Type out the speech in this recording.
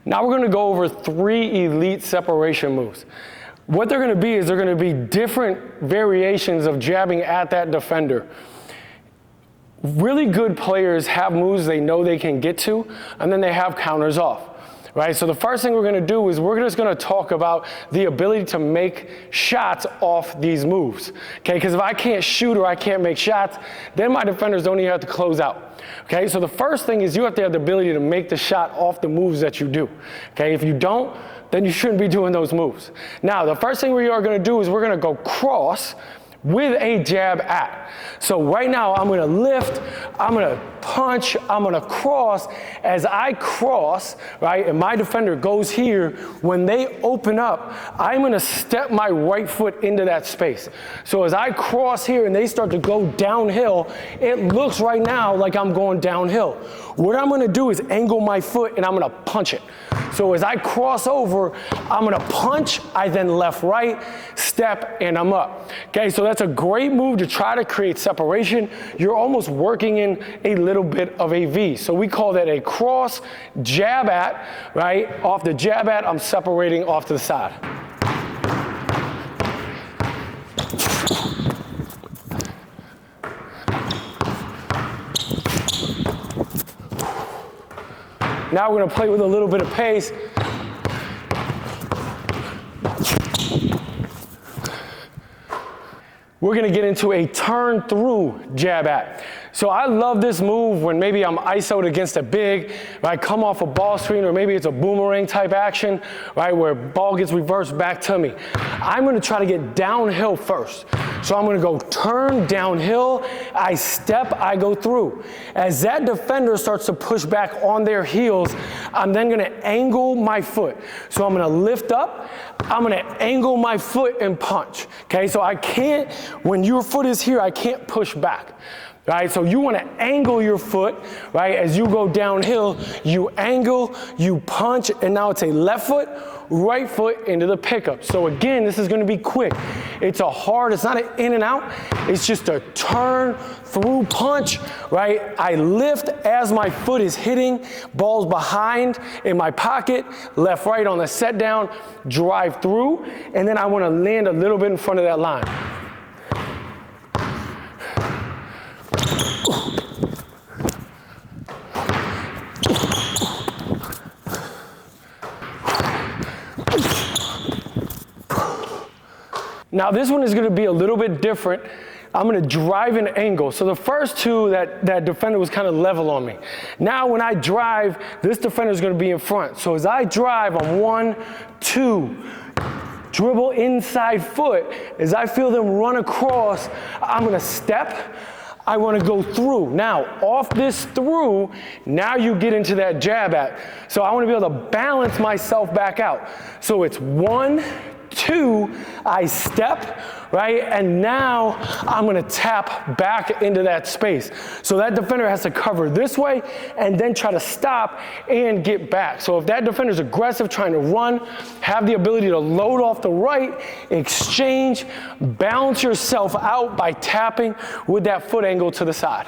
Now we're gonna go over 3 elite separation moves. What they're gonna be is they're gonna be different variations of jabbing at that defender. Really good players have moves they know they can get to, and then they have counters off, right? So the first thing we're gonna do is we're just gonna talk about the ability to make shots off these moves, okay? Because if I can't shoot or I can't make shots, then my defenders don't even have to close out, okay? So the first thing is you have to have the ability to make the shot off the moves that you do, okay? If you don't, then you shouldn't be doing those moves. Now, the first thing we are gonna do is we're gonna go cross with a jab at. So right now I'm gonna lift, I'm gonna punch, I'm gonna cross. As I cross, right, and my defender goes here, when they open up, I'm gonna step my right foot into that space. So as I cross here and they start to go downhill, it looks right now like I'm going downhill. What I'm gonna do is angle my foot and I'm gonna punch it. So as I cross over, I'm gonna punch, I then left, right, step, and I'm up. Okay, so that's a great move to try to create separation. You're almost working in a little bit of a V. So we call that a cross jab at, right? Off the jab at, I'm separating off to the side. Now we're gonna play with a little bit of pace. We're gonna get into a turn through jab at. So I love this move when maybe I'm ISO'd against a big, right? Come off a ball screen, or maybe it's a boomerang type action, right? Where ball gets reversed back to me. I'm gonna try to get downhill first. So I'm gonna go turn downhill, I step, I go through. As that defender starts to push back on their heels, I'm then gonna angle my foot. So I'm gonna lift up, I'm gonna angle my foot and punch, okay? So I can't, when your foot is here, I can't push back. Right, so you want to angle your foot, right? As you go downhill, you angle, you punch, and now it's a left foot, right foot into the pickup. So again, this is going to be quick. It's not an in and out. It's just a turn through punch, right? I lift as my foot is hitting, ball's behind in my pocket, left, right on the set down, drive through, and then I want to land a little bit in front of that line. Now this one is going to be a little bit different. I'm going to drive an angle. So the first two, that defender was kind of level on me. Now when I drive, this defender is going to be in front. So as I drive, I'm 1, 2, dribble inside foot. As I feel them run across, I'm going to step. I want to go through. Now, off this through, now you get into that jab at. So I want to be able to balance myself back out. So it's 1, 2, I step, right? And now I'm gonna tap back into that space. So that defender has to cover this way and then try to stop and get back. So if that defender's aggressive, trying to run, have the ability to load off the right, exchange, balance yourself out by tapping with that foot angle to the side.